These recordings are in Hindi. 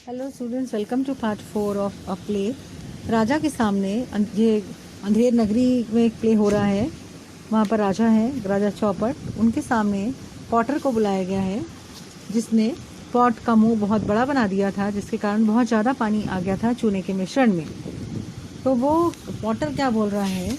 Hello students, welcome to part 4 of a play. राजा के सामने ये अंधेर नगरी में एक प्ले हो रहा है। वहाँ पर राजा है, राजा चौपट। उनके सामने पॉटर को बुलाया गया है, जिसने पॉट का मुंह बहुत बड़ा बना दिया था, जिसके कारण बहुत ज़्यादा पानी आ गया था चूने के मिश्रण में। तो वो पॉटर क्या बोल रहा है,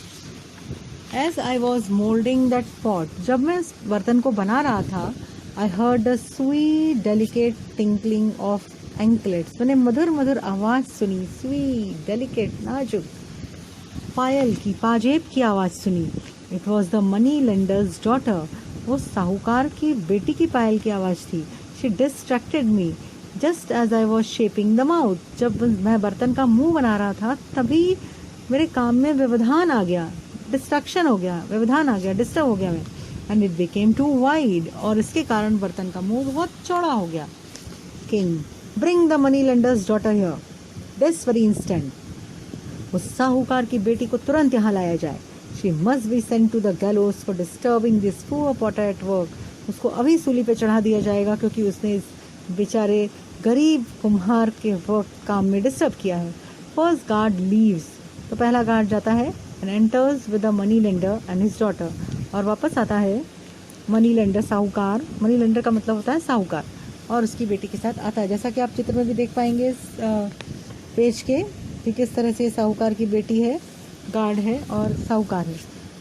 as I was moulding that pot, जब मैं इस बर्तन को बना रहा था, I heard the sweet delicate tinkling of anklets, मैंने मधुर मधुर आवाज़ सुनी। स्वीट डेलिकेट नाजुक पायल की, पाजेब की आवाज़ सुनी। It was the money lender's daughter, वो साहूकार की बेटी की पायल की आवाज़ थी। She distracted me just as I was shaping the mouth, जब मैं बर्तन का मुंह बना रहा था तभी मेरे काम में व्यवधान आ गया, डिस्ट्रैक्शन हो गया, व्यवधान आ गया, डिस्टर्ब हो गया मैं। And it became too wide, और इसके कारण बर्तन का मुंह बहुत चौड़ा हो गया। King, bring the money lender's daughter here this very instant, उस साहूकार की बेटी को तुरंत यहाँ लाया जाए। She must be sent to the gallows for disturbing this poor potter at work, उसको अभी सूली पे चढ़ा दिया जाएगा क्योंकि उसने इस बेचारे गरीब कुम्हार के वर्क काम में डिस्टर्ब किया है। फर्स्ट गार्ड लीव्स, तो पहला गार्ड जाता है and enters with the money lender and his daughter, और वापस आता है मनी लेंडर, साहूकार। मनी लेंडर का मतलब होता है साहूकार, और उसकी बेटी के साथ आता है, जैसा कि आप चित्र में भी देख पाएंगे इस पेज के, कि किस तरह से साहूकार की बेटी है, गार्ड है और साहूकार है।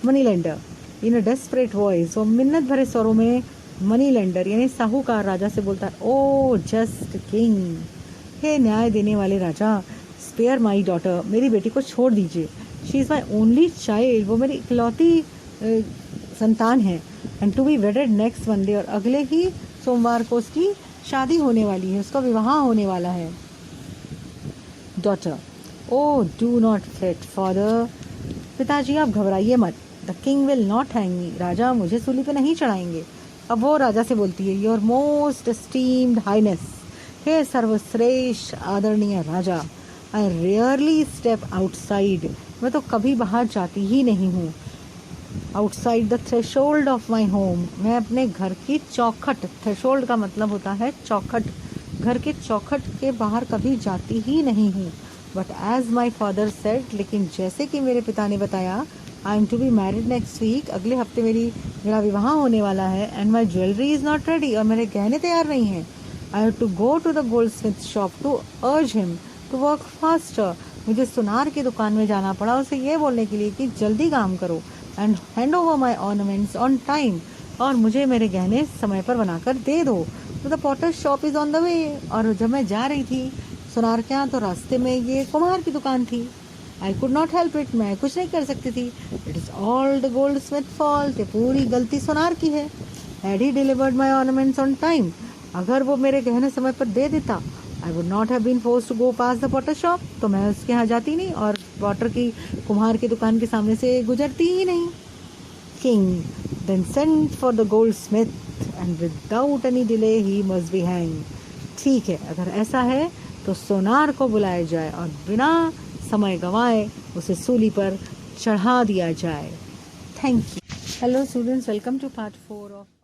मनी लेंडर इन अ डेस्परेट वॉइस, वो मिन्नत भरे स्वरों में मनी लेंडर यानी साहूकार राजा से बोलता है, ओ जस्ट किंग, हे न्याय देने वाले राजा, स्पेयर माई डॉटर, मेरी बेटी को छोड़ दीजिए। She is my only child, वो मेरी इकलौती संतान है। And to be wedded next Monday, और अगले ही सोमवार को उसकी शादी होने वाली है, उसका विवाह होने वाला है। Daughter, o do not fret father, पिताजी आप घबराइए मत। The king will not hang me, राजा मुझे सूली पे नहीं चढ़ाएंगे। अब वो राजा से बोलती है, योर मोस्ट एस्टीम्ड हाइनेस, हे सर्वश्रेष्ठ आदरणीय राजा, आई रेयरली स्टेप आउटसाइड, मैं तो कभी बाहर जाती ही नहीं हूँ। Outside the threshold of my home, मैं अपने घर की चौखट, थ्रेशोल्ड का मतलब होता है चौखट, घर के चौखट के बाहर कभी जाती ही नहीं हूँ। But as my father said, लेकिन जैसे कि मेरे पिता ने बताया, I am to be married next week, अगले हफ्ते मेरा विवाह होने वाला है। And my jewellery is not ready, और मेरे गहने तैयार नहीं हैं। I have to go to the goldsmith shop to urge him to work faster, मुझे सुनार की दुकान में जाना पड़ा उसे ये बोलने के लिए कि जल्दी काम करो। And hand over my ornaments on time, और मुझे मेरे गहने समय पर बनाकर दे दो। तो the potter shop is on the way, और जब मैं जा रही थी सुनार के यहाँ तो रास्ते में ये कुम्हार की दुकान थी। I could not help it, मैं कुछ नहीं कर सकती थी। It is all the goldsmith fault, ये पूरी गलती सुनार की है। Had he delivered my ornaments on time, अगर वो मेरे गहने समय पर दे देता, I would not have been forced to go pass the potter shop, तो मैं उसके यहाँ जाती नहीं और पॉटर की, कुम्हार की दुकान के सामने से गुजरती ही नहीं। King, then send for the goldsmith and without any delay he must be hang, ठीक है, अगर ऐसा है तो सोनार को बुलाया जाए और बिना समय गंवाए उसे सूली पर चढ़ा दिया जाए। Thank you. Hello students, welcome to part 4 of